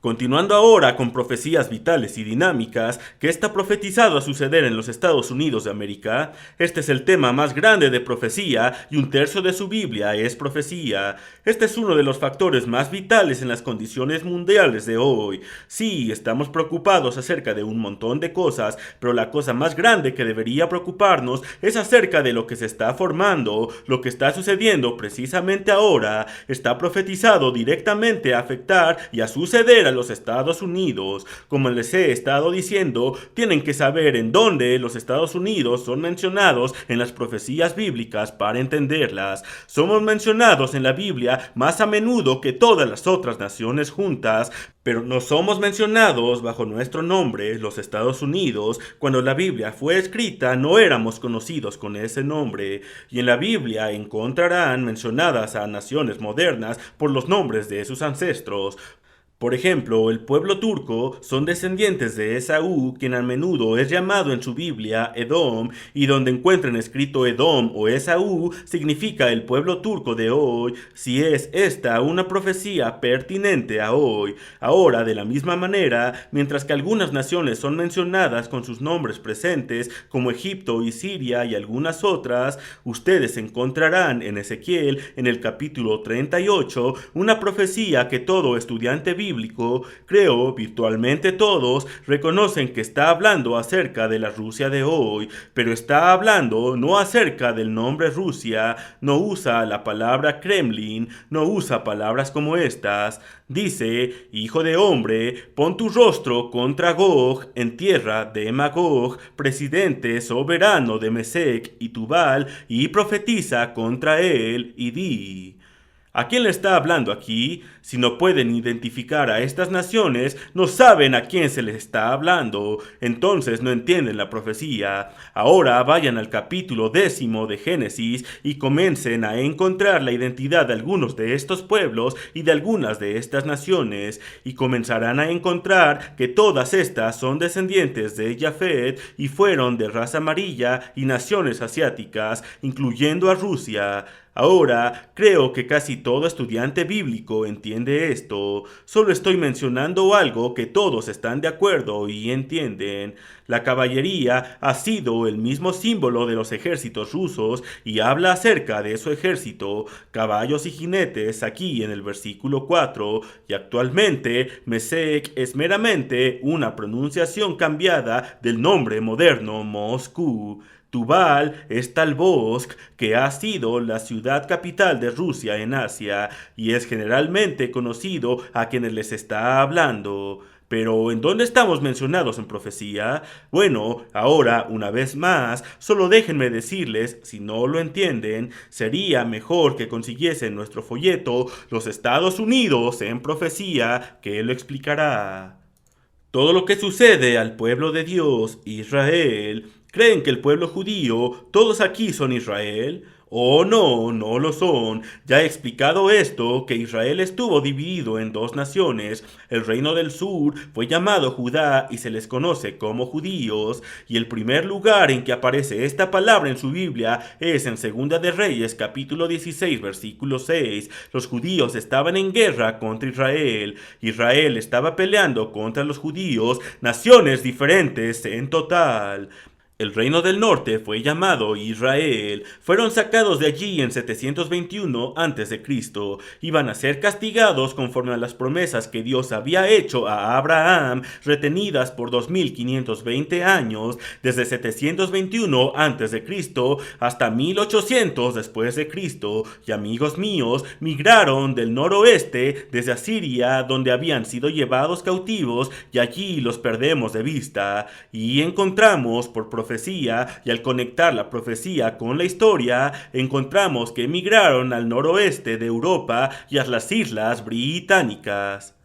Continuando ahora con profecías vitales y dinámicas que está profetizado a suceder en los Estados Unidos de América, este es el tema más grande de profecía y un tercio de su Biblia es profecía. Este es uno de los factores más vitales en las condiciones mundiales de hoy. Sí, estamos preocupados acerca de un montón de cosas, pero la cosa más grande que debería preocuparnos es acerca de lo que se está formando, lo que está sucediendo precisamente ahora, está profetizado directamente a afectar y a suceder a los Estados Unidos. Como les he estado diciendo, tienen que saber en dónde los Estados Unidos son mencionados en las profecías bíblicas para entenderlas. Somos mencionados en la Biblia más a menudo que todas las otras naciones juntas, pero no somos mencionados bajo nuestro nombre, los Estados Unidos. Cuando la Biblia fue escrita no éramos conocidos con ese nombre, y en la Biblia encontrarán mencionadas a naciones modernas por los nombres de sus ancestros. Por ejemplo, el pueblo turco son descendientes de Esaú, quien a menudo es llamado en su Biblia Edom, y donde encuentren escrito Edom o Esaú, significa el pueblo turco de hoy, si es esta una profecía pertinente a hoy. Ahora, de la misma manera, mientras que algunas naciones son mencionadas con sus nombres presentes, como Egipto y Siria y algunas otras, ustedes encontrarán en Ezequiel, en el capítulo 38, una profecía que todo estudiante bíblico, creo virtualmente todos reconocen que está hablando acerca de la Rusia de hoy, pero está hablando no acerca del nombre Rusia, no usa la palabra Kremlin, no usa palabras como estas. Dice: hijo de hombre, pon tu rostro contra Gog en tierra de Magog, presidente soberano de Mesec y Tubal, y profetiza contra él y di. ¿A quién le está hablando aquí? Si no pueden identificar a estas naciones, no saben a quién se les está hablando, entonces no entienden la profecía. Ahora vayan al capítulo 10 de Génesis y comiencen a encontrar la identidad de algunos de estos pueblos y de algunas de estas naciones, y comenzarán a encontrar que todas estas son descendientes de Jafet y fueron de raza amarilla y naciones asiáticas, incluyendo a Rusia. Ahora, creo que casi todo estudiante bíblico entiende esto. Solo estoy mencionando algo que todos están de acuerdo y entienden. La caballería ha sido el mismo símbolo de los ejércitos rusos y habla acerca de su ejército, caballos y jinetes aquí en el versículo 4, y actualmente Mesec es meramente una pronunciación cambiada del nombre moderno Moscú. Tubal es Talbosk, que ha sido la ciudad capital de Rusia en Asia, y es generalmente conocido a quienes les está hablando. Pero, ¿en dónde estamos mencionados en profecía? Bueno, ahora, una vez más, solo déjenme decirles, si no lo entienden, sería mejor que consiguiesen nuestro folleto Los Estados Unidos en profecía, que lo explicará. Todo lo que sucede al pueblo de Dios, Israel. ¿Creen que el pueblo judío, todos aquí son Israel? Oh, no, no lo son. Ya he explicado esto, que Israel estuvo dividido en dos naciones. El reino del sur fue llamado Judá y se les conoce como judíos, y el primer lugar en que aparece esta palabra en su Biblia es en Segunda de Reyes, capítulo 16, versículo 6. Los judíos estaban en guerra contra Israel. Israel estaba peleando contra los judíos, naciones diferentes en total. El reino del norte fue llamado Israel. Fueron sacados de allí en 721 a.C. Iban a ser castigados conforme a las promesas que Dios había hecho a Abraham, retenidas por 2520 años, desde 721 a.C. hasta 1800 después de Cristo. Y amigos míos, migraron del noroeste desde Asiria, donde habían sido llevados cautivos, y allí los perdemos de vista. Y encontramos por profecía, y al conectar la profecía con la historia, encontramos que emigraron al noroeste de Europa y a las islas británicas.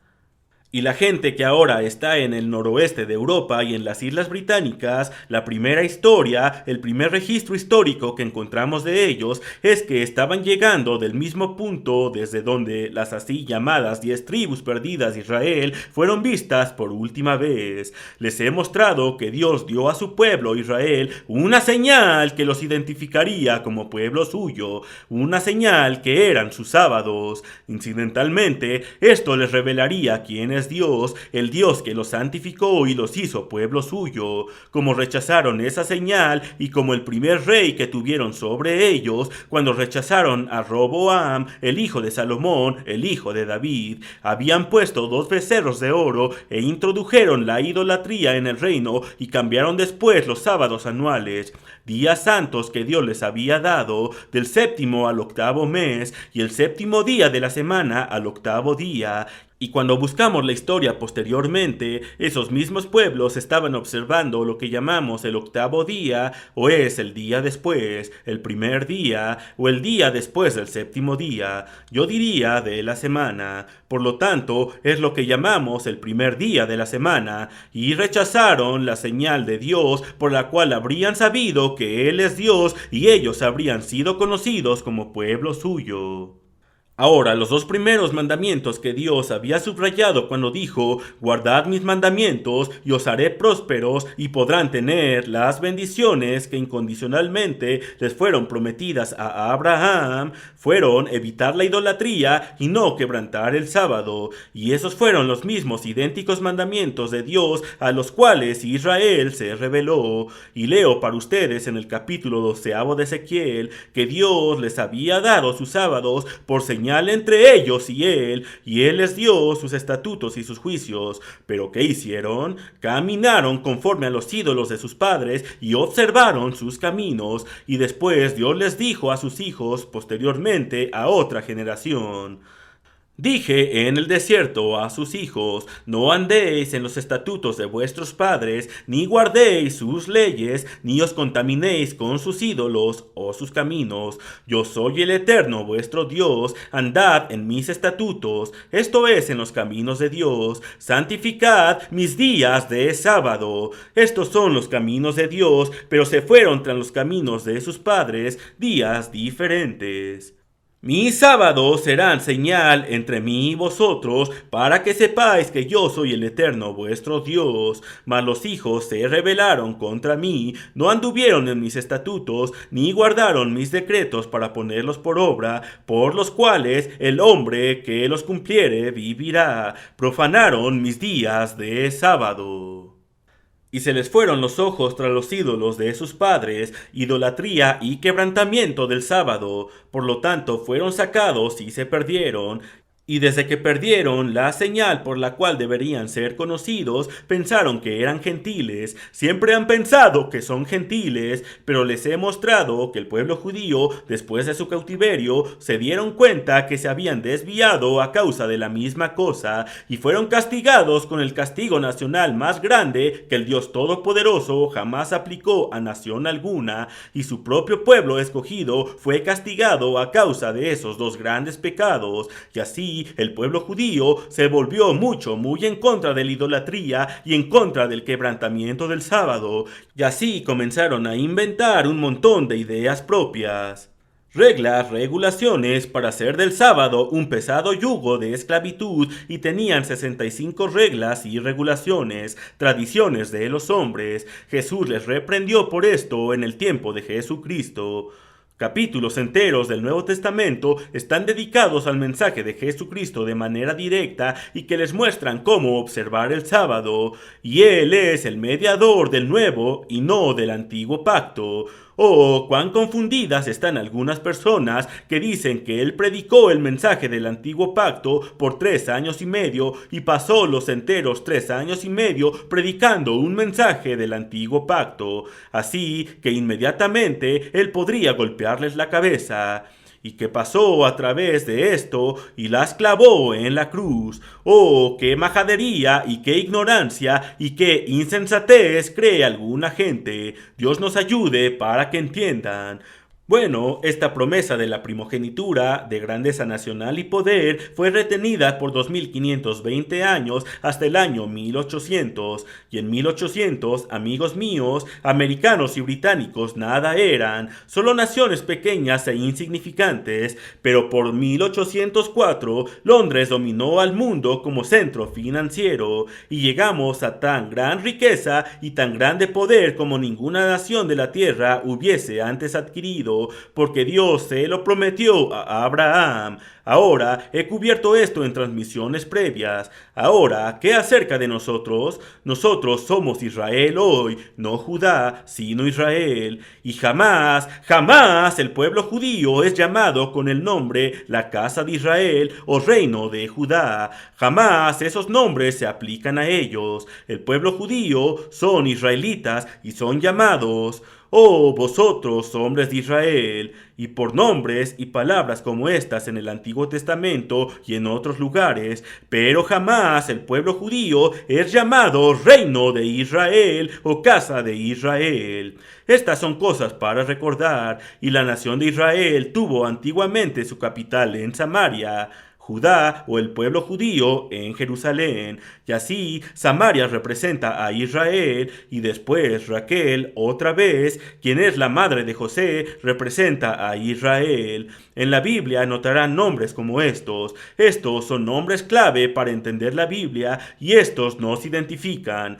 Y la gente que ahora está en el noroeste de Europa y en las Islas Británicas, la primera historia, el primer registro histórico que encontramos de ellos es que estaban llegando del mismo punto desde donde las así llamadas 10 tribus perdidas de Israel fueron vistas por última vez. Les he mostrado que Dios dio a su pueblo Israel una señal que los identificaría como pueblo suyo, una señal que eran sus sábados. Incidentalmente, esto les revelaría quién es es Dios, el Dios que los santificó y los hizo pueblo suyo. Como rechazaron esa señal y como el primer rey que tuvieron sobre ellos, cuando rechazaron a Roboam, el hijo de Salomón, el hijo de David, habían puesto 2 becerros de oro e introdujeron la idolatría en el reino y cambiaron después los sábados anuales, días santos que Dios les había dado, del 7º al 8º mes y el 7º día de la semana al 8º día. Y cuando buscamos la historia posteriormente, esos mismos pueblos estaban observando lo que llamamos el 8º día, o es el día después, el primer día, o el día después del 7º día, yo diría de la semana. Por lo tanto, es lo que llamamos el primer día de la semana, y rechazaron la señal de Dios por la cual habrían sabido que Él es Dios y ellos habrían sido conocidos como pueblo suyo. Ahora, los 2 primeros mandamientos que Dios había subrayado cuando dijo, guardad mis mandamientos y os haré prósperos y podrán tener las bendiciones que incondicionalmente les fueron prometidas a Abraham, fueron evitar la idolatría y no quebrantar el sábado. Y esos fueron los mismos idénticos mandamientos de Dios a los cuales Israel se rebeló. Y leo para ustedes en el capítulo 12 de Ezequiel que Dios les había dado sus sábados por señal entre ellos y él les dio sus estatutos y sus juicios. Pero ¿qué hicieron? Caminaron conforme a los ídolos de sus padres y observaron sus caminos, y después Dios les dijo a sus hijos, posteriormente a otra generación. Dije en el desierto a sus hijos, no andéis en los estatutos de vuestros padres, ni guardéis sus leyes, ni os contaminéis con sus ídolos o sus caminos. Yo soy el Eterno vuestro Dios, andad en mis estatutos, esto es en los caminos de Dios, santificad mis días de sábado. Estos son los caminos de Dios, pero se fueron tras los caminos de sus padres, días diferentes. Mis sábados serán señal entre mí y vosotros, para que sepáis que yo soy el Eterno vuestro Dios. Mas los hijos se rebelaron contra mí, no anduvieron en mis estatutos, ni guardaron mis decretos para ponerlos por obra, por los cuales el hombre que los cumpliere vivirá. Profanaron mis días de sábado. Y se les fueron los ojos tras los ídolos de sus padres, idolatría y quebrantamiento del sábado. Por lo tanto, fueron sacados y se perdieron. Y desde que perdieron la señal por la cual deberían ser conocidos, pensaron que eran gentiles. Siempre han pensado que son gentiles, pero les he mostrado que el pueblo judío, después de su cautiverio, se dieron cuenta que se habían desviado a causa de la misma cosa, y fueron castigados con el castigo nacional más grande que el Dios Todopoderoso jamás aplicó a nación alguna, y su propio pueblo escogido fue castigado a causa de esos 2 grandes pecados, y así el pueblo judío se volvió muy en contra de la idolatría y en contra del quebrantamiento del sábado, y así comenzaron a inventar un montón de ideas propias. Reglas, regulaciones para hacer del sábado un pesado yugo de esclavitud, y tenían 65 reglas y regulaciones, tradiciones de los hombres. Jesús les reprendió por esto en el tiempo de Jesucristo. Capítulos enteros del Nuevo Testamento están dedicados al mensaje de Jesucristo de manera directa y que les muestran cómo observar el sábado, y Él es el mediador del nuevo y no del antiguo pacto. Oh, cuán confundidas están algunas personas que dicen que Él predicó el mensaje del antiguo pacto por 3 años y medio y pasó los enteros 3 años y medio predicando un mensaje del antiguo pacto, así que inmediatamente Él podría golpearles la cabeza. ¿Y qué pasó a través de esto? Y las clavó en la cruz. ¡Oh, qué majadería y qué ignorancia y qué insensatez cree alguna gente! Dios nos ayude para que entiendan. Bueno, esta promesa de la primogenitura, de grandeza nacional y poder, fue retenida por 2520 años hasta el año 1800, y en 1800, amigos míos, americanos y británicos nada eran, solo naciones pequeñas e insignificantes, pero por 1804, Londres dominó al mundo como centro financiero, y llegamos a tan gran riqueza y tan grande poder como ninguna nación de la tierra hubiese antes adquirido. escogido, porque Dios se lo prometió a Abraham. Ahora he cubierto esto en transmisiones previas. Ahora, ¿qué acerca de nosotros? Nosotros somos Israel hoy, no Judá, sino Israel. Y jamás, jamás el pueblo judío es llamado con el nombre la casa de Israel o reino de Judá. Jamás esos nombres se aplican a ellos. El pueblo judío son israelitas y son llamados: oh, vosotros, hombres de Israel. Y por nombres y palabras como estas en el Antiguo Testamento y en otros lugares, pero jamás el pueblo judío es llamado reino de Israel o casa de Israel. Estas son cosas para recordar, y la nación de Israel tuvo antiguamente su capital en Samaria, Judá o el pueblo judío en Jerusalén, y así Samaria representa a Israel, y después Raquel, otra vez, quien es la madre de José, representa a Israel. En la Biblia notarán nombres como estos. Estos son nombres clave para entender la Biblia, y estos nos identifican.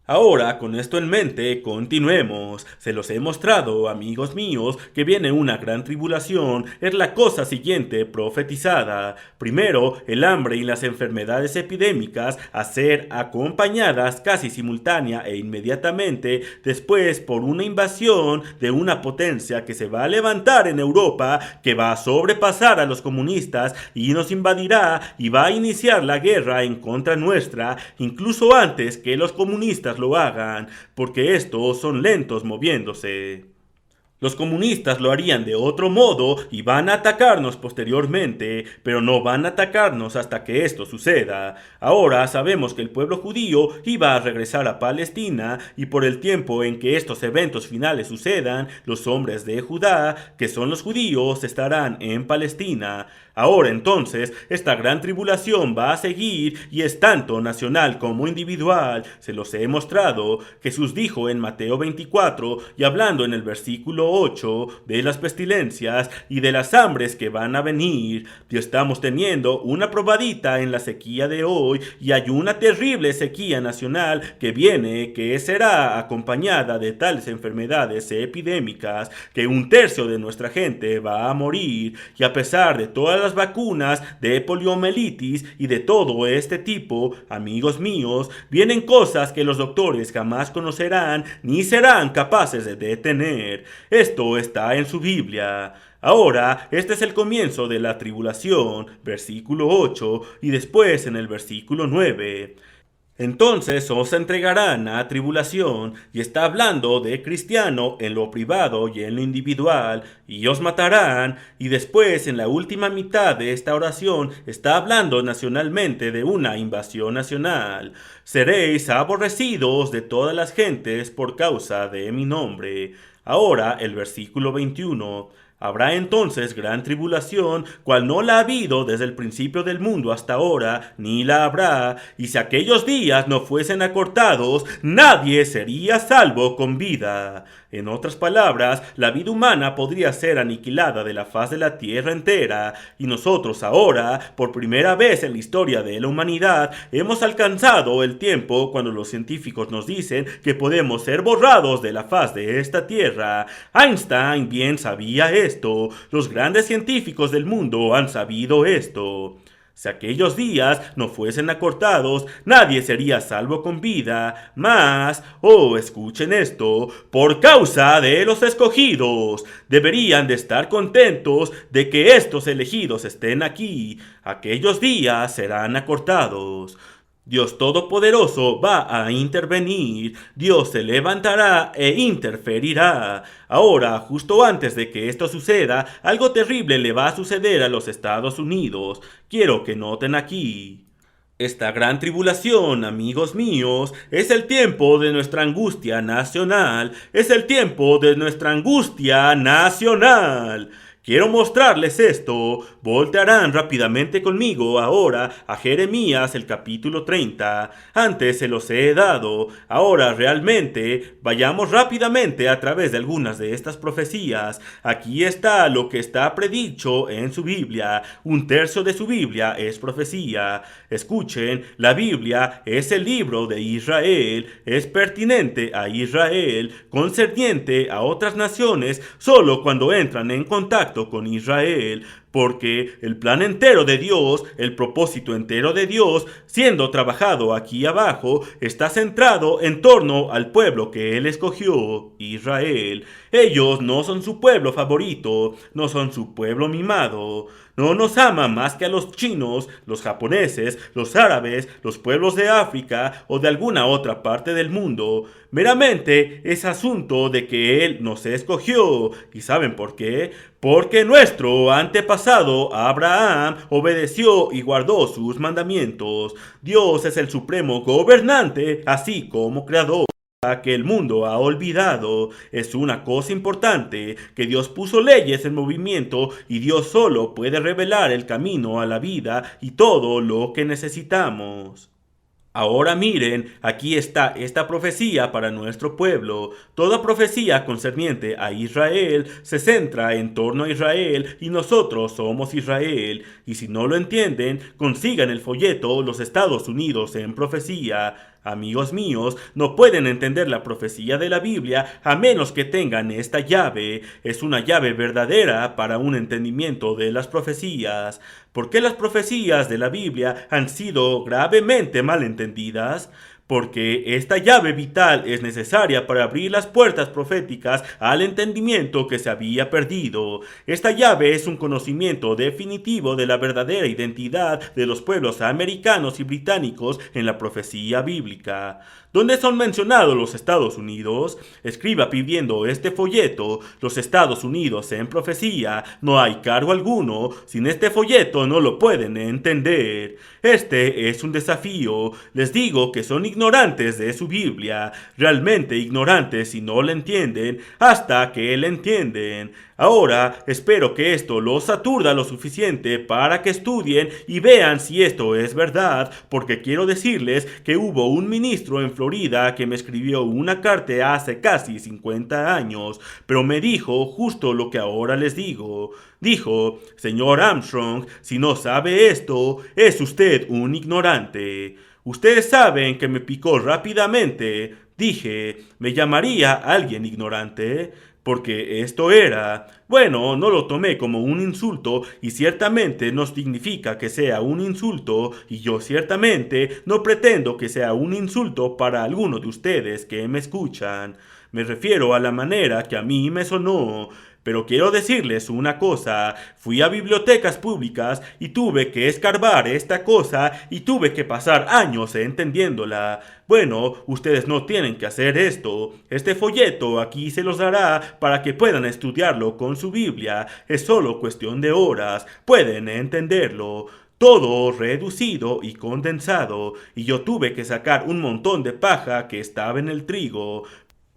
Ahora, con esto en mente, continuemos. Se los he mostrado, amigos míos, que viene una gran tribulación. Es la cosa siguiente profetizada. Primero, el hambre y las enfermedades epidémicas a ser acompañadas casi simultánea e inmediatamente después por una invasión de una potencia que se va a levantar en Europa, que va a sobrepasar a los comunistas y nos invadirá y va a iniciar la guerra en contra nuestra, incluso antes que los comunistas lo hagan, porque estos son lentos moviéndose. Los comunistas lo harían de otro modo y van a atacarnos posteriormente, pero no van a atacarnos hasta que esto suceda. Ahora sabemos que el pueblo judío iba a regresar a Palestina, y por el tiempo en que estos eventos finales sucedan, los hombres de Judá, que son los judíos, estarán en Palestina. Ahora entonces, esta gran tribulación va a seguir, y es tanto nacional como individual. Se los he mostrado. Jesús dijo en Mateo 24, y hablando en el versículo 8, de las pestilencias y de las hambres que van a venir. Y estamos teniendo una probadita en la sequía de hoy, y hay una terrible sequía nacional que viene, que será acompañada de tales enfermedades epidémicas que 1/3 de nuestra gente va a morir. Y a pesar de todas las vacunas de poliomielitis y de todo este tipo, amigos míos, vienen cosas que los doctores jamás conocerán ni serán capaces de detener. Esto está en su Biblia. Ahora, este es el comienzo de la tribulación, versículo 8, y después en el versículo 9. Entonces os entregarán a tribulación, y está hablando de cristiano en lo privado y en lo individual, y os matarán, y después en la última mitad de esta oración está hablando nacionalmente de una invasión nacional. Seréis aborrecidos de todas las gentes por causa de mi nombre. Ahora el versículo 21. Habrá entonces gran tribulación, cual no la ha habido desde el principio del mundo hasta ahora, ni la habrá, y si aquellos días no fuesen acortados, nadie sería salvo con vida. En otras palabras, la vida humana podría ser aniquilada de la faz de la tierra entera, y nosotros ahora, por primera vez en la historia de la humanidad, hemos alcanzado el tiempo cuando los científicos nos dicen que podemos ser borrados de la faz de esta tierra. Einstein bien sabía esto. Los grandes científicos del mundo han sabido esto. Si aquellos días no fuesen acortados, nadie sería salvo con vida. Mas, escuchen esto, por causa de los escogidos, deberían de estar contentos de que estos elegidos estén aquí. Aquellos días serán acortados. Dios Todopoderoso va a intervenir. Dios se levantará e interferirá. Ahora, justo antes de que esto suceda, algo terrible le va a suceder a los Estados Unidos. Quiero que noten aquí. Esta gran tribulación, amigos míos, es el tiempo de nuestra angustia nacional. Es el tiempo de nuestra angustia nacional. Quiero mostrarles esto. Voltearán rápidamente conmigo ahora a Jeremías el capítulo 30. Antes se los he dado. Ahora realmente vayamos rápidamente a través de algunas de estas profecías. Aquí está lo que está predicho en su Biblia. Un tercio de su Biblia es profecía. Escuchen, la Biblia es el libro de Israel. Es pertinente a Israel, concerniente a otras naciones, solo cuando entran en contacto con Israel, porque el plan entero de Dios, el propósito entero de Dios, siendo trabajado aquí abajo, está centrado en torno al pueblo que Él escogió, Israel. Ellos no son su pueblo favorito, no son su pueblo mimado. No nos ama más que a los chinos, los japoneses, los árabes, los pueblos de África o de alguna otra parte del mundo. Meramente es asunto de que Él nos escogió. ¿Y saben por qué? Porque nuestro antepasado Abraham obedeció y guardó sus mandamientos. Dios es el supremo gobernante, así como creador que el mundo ha olvidado. Es una cosa importante, que Dios puso leyes en movimiento y Dios solo puede revelar el camino a la vida y todo lo que necesitamos. Ahora miren, aquí está esta profecía para nuestro pueblo. Toda profecía concerniente a Israel se centra en torno a Israel y nosotros somos Israel. Y si no lo entienden, consigan el folleto Los Estados Unidos en Profecía. Amigos míos, no pueden entender la profecía de la Biblia a menos que tengan esta llave. Es una llave verdadera para un entendimiento de las profecías. ¿Por qué las profecías de la Biblia han sido gravemente malentendidas? Porque esta llave vital es necesaria para abrir las puertas proféticas al entendimiento que se había perdido. Esta llave es un conocimiento definitivo de la verdadera identidad de los pueblos americanos y británicos en la profecía bíblica. ¿Dónde son mencionados los Estados Unidos? Escriba pidiendo este folleto, Los Estados Unidos en Profecía. No hay cargo alguno. Sin este folleto no lo pueden entender. Este es un desafío. Les digo que son ignorantes de su Biblia. Realmente ignorantes si no la entienden hasta que la entienden. Ahora espero que esto los aturda lo suficiente para que estudien y vean si esto es verdad, porque quiero decirles que hubo un ministro en Florida que me escribió una carta hace casi 50 años, pero me dijo justo lo que ahora les digo. Dijo: señor Armstrong, si no sabe esto, es usted un ignorante. Ustedes saben que me picó rápidamente. Dije, ¿me llamaría alguien ignorante? Porque esto era, bueno, no lo tomé como un insulto y ciertamente no significa que sea un insulto y yo ciertamente no pretendo que sea un insulto para alguno de ustedes que me escuchan. Me refiero a la manera que a mí me sonó. Pero quiero decirles una cosa, fui a bibliotecas públicas y tuve que escarbar esta cosa y tuve que pasar años entendiéndola. Bueno, ustedes no tienen que hacer esto. Este folleto aquí se los dará para que puedan estudiarlo con su Biblia. Es solo cuestión de horas. Pueden entenderlo. Todo reducido y condensado, y yo tuve que sacar un montón de paja que estaba en el trigo.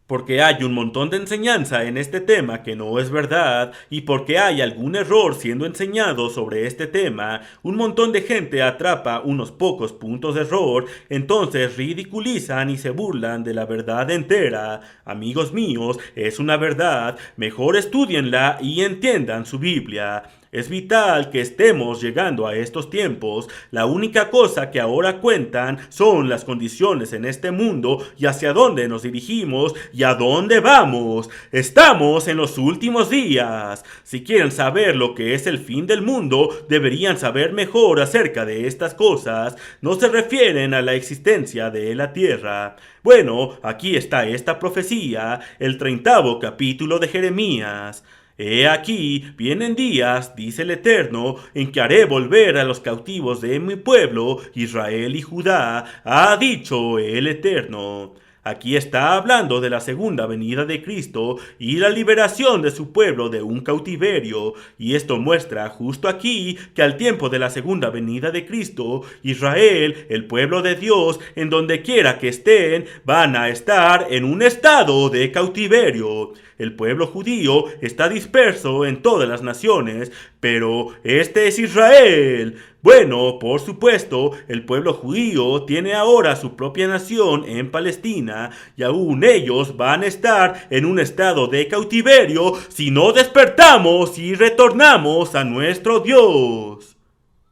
Porque hay un montón de enseñanza en este tema que no es verdad y porque hay algún error siendo enseñado sobre este tema, un montón de gente atrapa unos pocos puntos de error, entonces ridiculizan y se burlan de la verdad entera. Amigos míos, es una verdad, mejor estudienla y entiendan su Biblia. Es vital que estemos llegando a estos tiempos. La única cosa que ahora cuentan son las condiciones en este mundo y hacia dónde nos dirigimos y a dónde vamos. Estamos en los últimos días. Si quieren saber lo que es el fin del mundo, deberían saber mejor acerca de estas cosas. No se refieren a la existencia de la tierra. Bueno, aquí está esta profecía, el 30º capítulo de Jeremías. He aquí, vienen días, dice el Eterno, en que haré volver a los cautivos de mi pueblo, Israel y Judá, ha dicho el Eterno. Aquí está hablando de la segunda venida de Cristo y la liberación de su pueblo de un cautiverio. Y esto muestra justo aquí que al tiempo de la segunda venida de Cristo, Israel, el pueblo de Dios, en donde quiera que estén, van a estar en un estado de cautiverio. El pueblo judío está disperso en todas las naciones, pero este es Israel. Bueno, por supuesto, el pueblo judío tiene ahora su propia nación en Palestina y aún ellos van a estar en un estado de cautiverio si no despertamos y retornamos a nuestro Dios.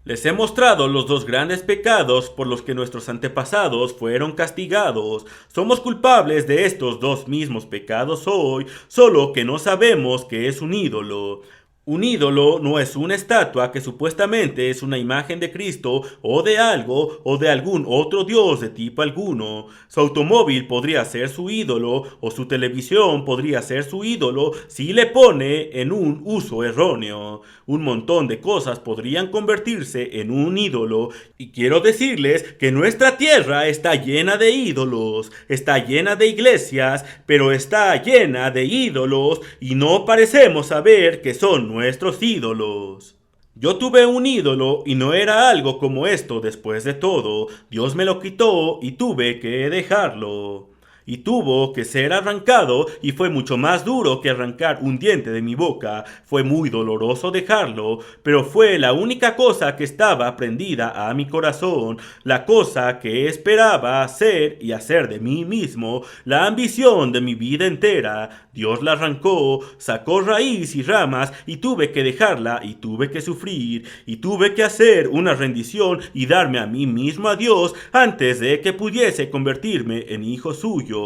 Les he mostrado los dos grandes pecados por los que nuestros antepasados fueron castigados. Somos culpables de estos dos mismos pecados hoy, solo que no sabemos que es un ídolo. Un ídolo no es una estatua que supuestamente es una imagen de Cristo o de algo o de algún otro dios de tipo alguno. Su automóvil podría ser su ídolo o su televisión podría ser su ídolo si le pone en un uso erróneo. Un montón de cosas podrían convertirse en un ídolo. Y quiero decirles que nuestra tierra está llena de ídolos, está llena de iglesias, pero está llena de ídolos y no parecemos saber que son nuestros ídolos. Yo tuve un ídolo y no era algo como esto después de todo. Dios me lo quitó y tuve que dejarlo. Y tuvo que ser arrancado y fue mucho más duro que arrancar un diente de mi boca. Fue muy doloroso dejarlo, pero fue la única cosa que estaba prendida a mi corazón, la cosa que esperaba ser y hacer de mí mismo, la ambición de mi vida entera. Dios la arrancó, sacó raíz y ramas y tuve que dejarla y tuve que sufrir y tuve que hacer una rendición y darme a mí mismo a Dios antes de que pudiese convertirme en hijo suyo.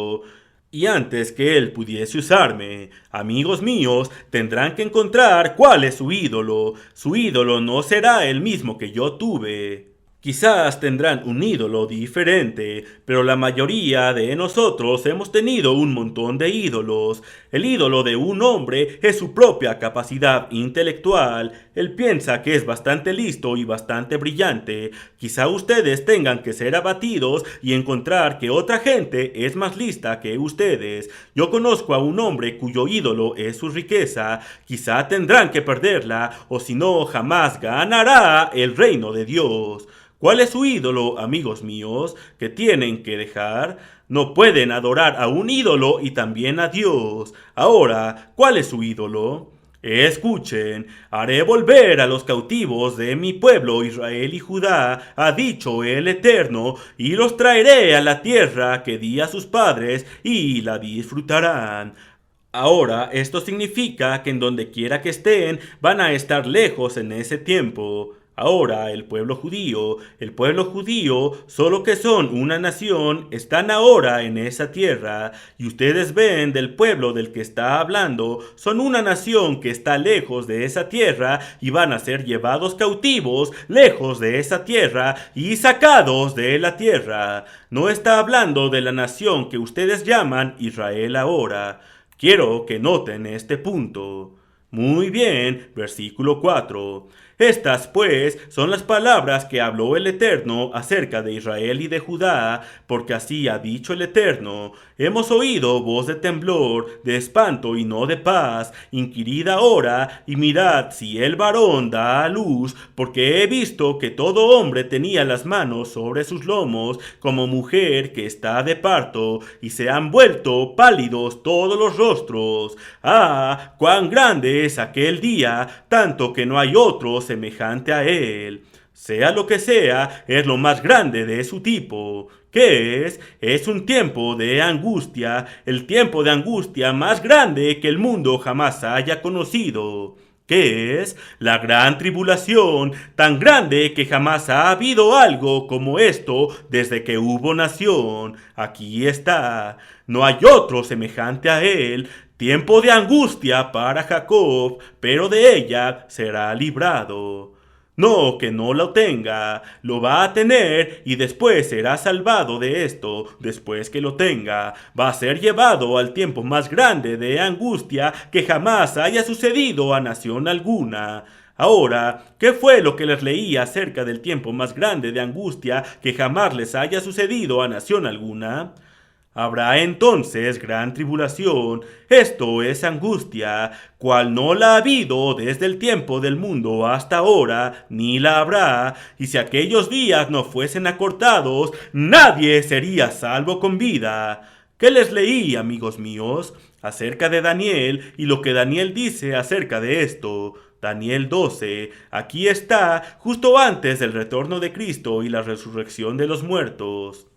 Y antes que él pudiese usarme, amigos míos, tendrán que encontrar cuál es su ídolo. Su ídolo no será el mismo que yo tuve. Quizás tendrán un ídolo diferente, pero la mayoría de nosotros hemos tenido un montón de ídolos. El ídolo de un hombre es su propia capacidad intelectual. Él piensa que es bastante listo y bastante brillante. Quizá ustedes tengan que ser abatidos y encontrar que otra gente es más lista que ustedes. Yo conozco a un hombre cuyo ídolo es su riqueza. Quizá tendrán que perderla, o si no, jamás ganará el reino de Dios. ¿Cuál es su ídolo, amigos míos, que tienen que dejar? No pueden adorar a un ídolo y también a Dios. Ahora, ¿cuál es su ídolo? Escuchen, haré volver a los cautivos de mi pueblo Israel y Judá, ha dicho el Eterno, y los traeré a la tierra que di a sus padres, y la disfrutarán. Ahora, esto significa que en donde quiera que estén, van a estar lejos en ese tiempo. Ahora el pueblo judío, solo que son una nación, están ahora en esa tierra, y ustedes ven del pueblo del que está hablando, son una nación que está lejos de esa tierra, y van a ser llevados cautivos lejos de esa tierra, y sacados de la tierra. No está hablando de la nación que ustedes llaman Israel ahora. Quiero que noten este punto. Muy bien, versículo 4. Estas, pues, son las palabras que habló el Eterno acerca de Israel y de Judá, porque así ha dicho el Eterno. Hemos oído voz de temblor, de espanto y no de paz. Inquirid ahora y mirad si el varón da a luz, porque he visto que todo hombre tenía las manos sobre sus lomos, como mujer que está de parto, y se han vuelto pálidos todos los rostros. ¡Ah, cuán grande es aquel día, tanto que no hay otro semejante a él! Sea lo que sea, es lo más grande de su tipo. ¿Qué es? Es un tiempo de angustia, el tiempo de angustia más grande que el mundo jamás haya conocido. ¿Qué es? La gran tribulación, tan grande que jamás ha habido algo como esto desde que hubo nación. Aquí está. No hay otro semejante a él. Tiempo de angustia para Jacob, pero de ella será librado. No, que no lo tenga, lo va a tener y después será salvado de esto. Después que lo tenga, va a ser llevado al tiempo más grande de angustia que jamás haya sucedido a nación alguna. Ahora, ¿qué fue lo que les leí acerca del tiempo más grande de angustia que jamás les haya sucedido a nación alguna? Habrá entonces gran tribulación, esto es angustia, cual no la ha habido desde el tiempo del mundo hasta ahora, ni la habrá, y si aquellos días no fuesen acortados, nadie sería salvo con vida. ¿Qué les leí, amigos míos? Acerca de Daniel y lo que Daniel dice acerca de esto. Daniel 12, aquí está, justo antes del retorno de Cristo y la resurrección de los muertos.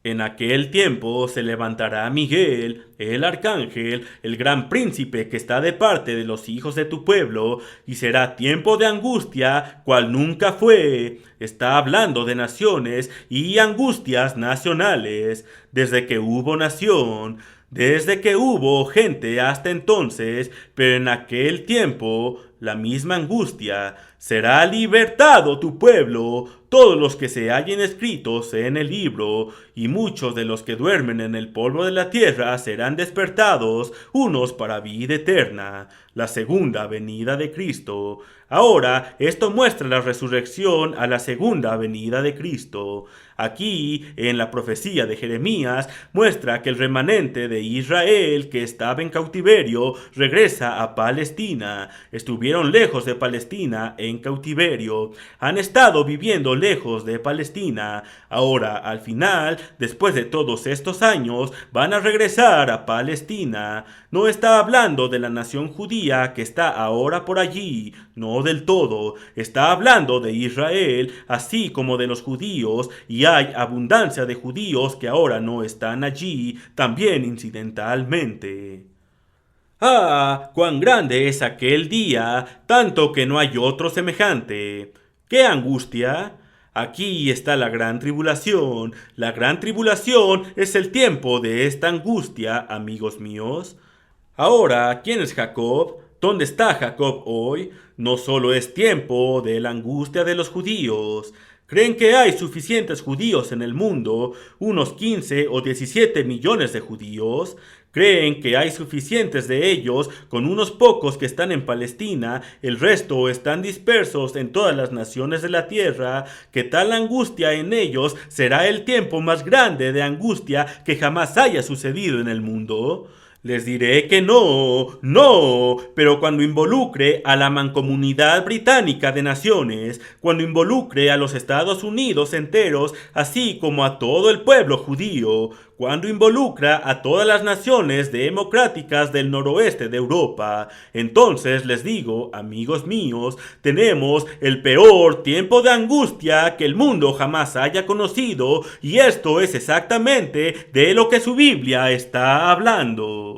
En aquel tiempo se levantará Miguel, el arcángel, el gran príncipe que está de parte de los hijos de tu pueblo, y será tiempo de angustia, cual nunca fue. Está hablando de naciones y angustias nacionales, desde que hubo nación, desde que hubo gente hasta entonces, pero en aquel tiempo la misma angustia. Será libertado tu pueblo, todos los que se hallen escritos en el libro, y muchos de los que duermen en el polvo de la tierra serán despertados, unos para vida eterna, la segunda venida de Cristo. Ahora, esto muestra la resurrección a la segunda venida de Cristo. Aquí, en la profecía de Jeremías, muestra que el remanente de Israel que estaba en cautiverio regresa a Palestina. Estuvieron lejos de Palestina en cautiverio. Han estado viviendo lejos de Palestina. Ahora, al final, después de todos estos años, van a regresar a Palestina. No está hablando de la nación judía que está ahora por allí, no del todo. Está hablando de Israel, así como de los judíos, y hay abundancia de judíos que ahora no están allí, también incidentalmente. ¡Ah! ¡Cuán grande es aquel día, tanto que no hay otro semejante! ¡Qué angustia! Aquí está la gran tribulación. La gran tribulación es el tiempo de esta angustia, amigos míos. Ahora, ¿quién es Jacob? ¿Dónde está Jacob hoy? No solo es tiempo de la angustia de los judíos. ¿Creen que hay suficientes judíos en el mundo? ¿Unos 15 o 17 millones de judíos? ¿Creen que hay suficientes de ellos con unos pocos que están en Palestina? El resto están dispersos en todas las naciones de la tierra. Que tal angustia en ellos será el tiempo más grande de angustia que jamás haya sucedido en el mundo. Les diré que no, no, pero cuando involucre a la mancomunidad británica de naciones, cuando involucre a los Estados Unidos enteros, así como a todo el pueblo judío, cuando involucra a todas las naciones democráticas del noroeste de Europa, entonces les digo, amigos míos, tenemos el peor tiempo de angustia que el mundo jamás haya conocido, y esto es exactamente de lo que su Biblia está hablando.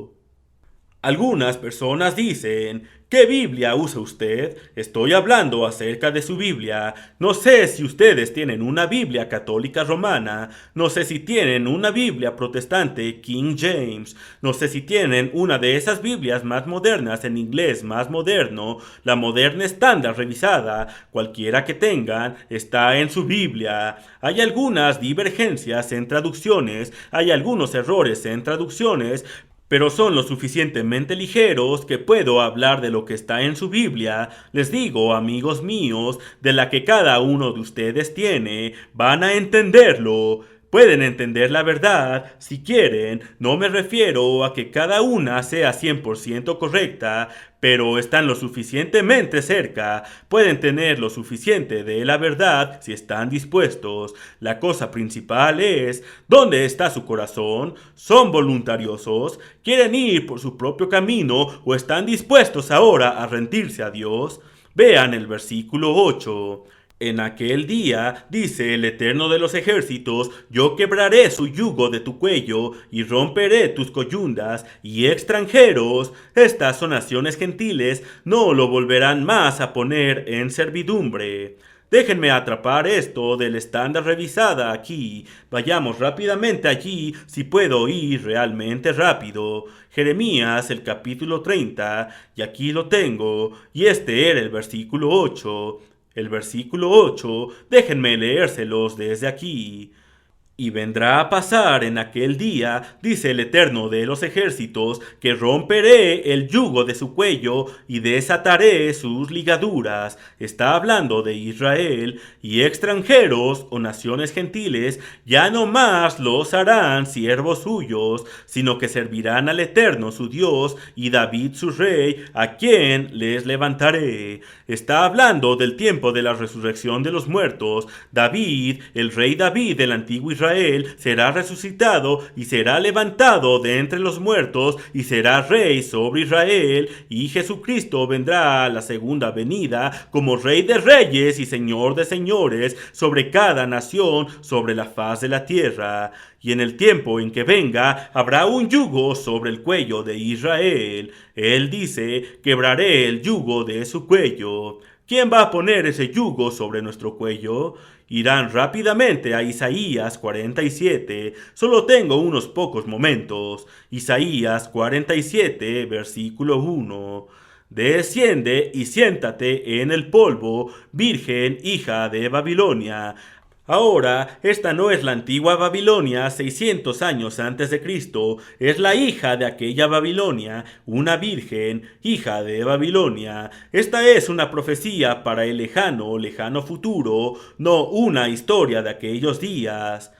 Algunas personas dicen, ¿qué Biblia usa usted? Estoy hablando acerca de su Biblia. No sé si ustedes tienen una Biblia católica romana. No sé si tienen una Biblia protestante King James. No sé si tienen una de esas Biblias más modernas en inglés más moderno. La moderna estándar revisada, cualquiera que tengan, está en su Biblia. Hay algunas divergencias en traducciones. Hay algunos errores en traducciones, pero son lo suficientemente ligeros que puedo hablar de lo que está en su Biblia. Les digo, amigos míos, de la que cada uno de ustedes tiene, van a entenderlo. Pueden entender la verdad si quieren. No me refiero a que cada una sea 100% correcta, pero están lo suficientemente cerca. Pueden tener lo suficiente de la verdad si están dispuestos. La cosa principal es, ¿dónde está su corazón? ¿Son voluntariosos? ¿Quieren ir por su propio camino o están dispuestos ahora a rendirse a Dios? Vean el versículo 8. En aquel día, dice el Eterno de los ejércitos, yo quebraré su yugo de tu cuello y romperé tus coyundas, y extranjeros, estas son naciones gentiles, no lo volverán más a poner en servidumbre. Déjenme atrapar esto del estándar revisada aquí. Vayamos rápidamente allí si puedo ir realmente rápido. Jeremías, el capítulo 30, y aquí lo tengo, y este era el versículo 8. El versículo 8, déjenme leérselos desde aquí. Y vendrá a pasar en aquel día, dice el Eterno de los ejércitos, que romperé el yugo de su cuello y desataré sus ligaduras. Está hablando de Israel, y extranjeros o naciones gentiles ya no más los harán siervos suyos, sino que servirán al Eterno su Dios y David su rey, a quien les levantaré. Está hablando del tiempo de la resurrección de los muertos. David, el rey David del antiguo Israel, será resucitado y será levantado de entre los muertos y será rey sobre Israel, y Jesucristo vendrá a la segunda venida como rey de reyes y señor de señores sobre cada nación sobre la faz de la tierra. Y en el tiempo en que venga habrá un yugo sobre el cuello de Israel. Él dice: quebraré el yugo de su cuello. ¿Quién va a poner ese yugo sobre nuestro cuello? Irán rápidamente a Isaías 47. Solo tengo unos pocos momentos. Isaías 47, versículo 1. Desciende y siéntate en el polvo, virgen hija de Babilonia. Ahora, esta no es la antigua Babilonia 600 años antes de Cristo, es la hija de aquella Babilonia, una virgen, hija de Babilonia. Esta es una profecía para el lejano futuro, no una historia de aquellos días.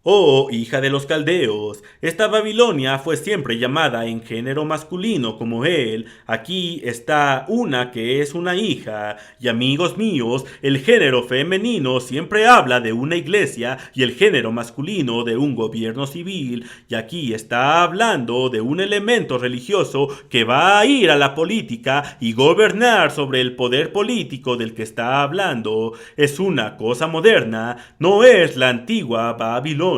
Oh, hija de los caldeos, esta Babilonia fue siempre llamada en género masculino como él. Aquí está una que es una hija. Y amigos míos, el género femenino siempre habla de una iglesia y el género masculino de un gobierno civil. Y aquí está hablando de un elemento religioso que va a ir a la política y gobernar sobre el poder político del que está hablando. Es una cosa moderna, no es la antigua Babilonia.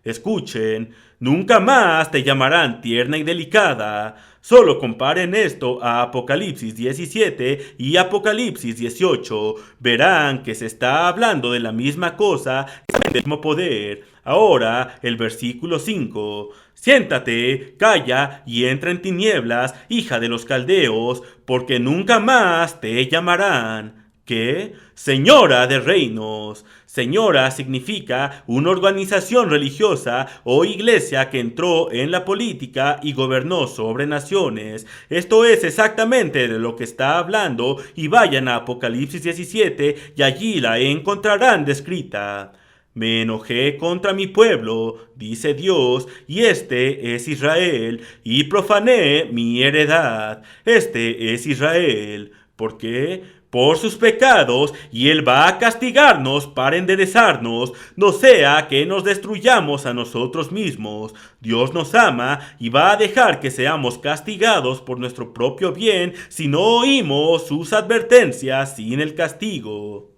Escuchen, nunca más te llamarán tierna y delicada. Solo comparen esto a Apocalipsis 17 y Apocalipsis 18. Verán que se está hablando de la misma cosa, del mismo poder. Ahora, el versículo 5. Siéntate, calla y entra en tinieblas, hija de los caldeos, porque nunca más te llamarán. ¿Qué? Señora de reinos. Señora significa una organización religiosa o iglesia que entró en la política y gobernó sobre naciones. Esto es exactamente de lo que está hablando, y vayan a Apocalipsis 17 y allí la encontrarán descrita. Me enojé contra mi pueblo, dice Dios, y este es Israel, y profané mi heredad. Este es Israel. ¿Por qué? Por sus pecados, y Él va a castigarnos para enderezarnos, no sea que nos destruyamos a nosotros mismos. Dios nos ama y va a dejar que seamos castigados por nuestro propio bien si no oímos sus advertencias sin el castigo.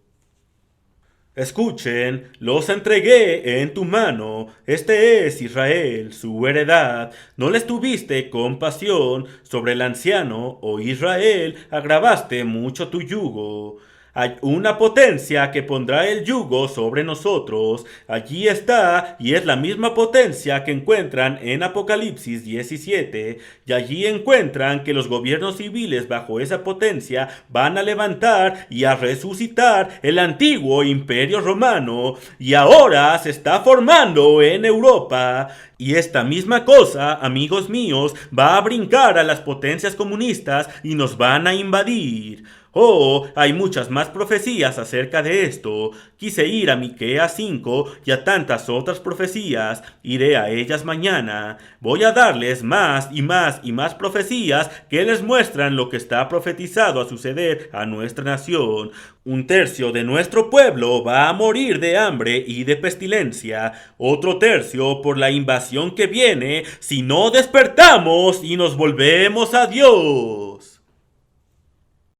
Escuchen, los entregué en tu mano. Este es Israel, su heredad. No les tuviste compasión sobre el anciano, oh Israel, agravaste mucho tu yugo. Hay una potencia que pondrá el yugo sobre nosotros. Allí está, y es la misma potencia que encuentran en Apocalipsis 17. Y allí encuentran que los gobiernos civiles bajo esa potencia van a levantar y a resucitar el antiguo imperio romano. Y ahora se está formando en Europa. Y esta misma cosa, amigos míos, va a brincar a las potencias comunistas y nos van a invadir. Oh, hay muchas más profecías acerca de esto. Quise ir a Miqueas 5 y a tantas otras profecías. Iré a ellas mañana. Voy a darles más y más y más profecías que les muestran lo que está profetizado a suceder a nuestra nación. 1/3 de nuestro pueblo va a morir de hambre y de pestilencia. Otro tercio por la invasión que viene si no despertamos y nos volvemos a Dios.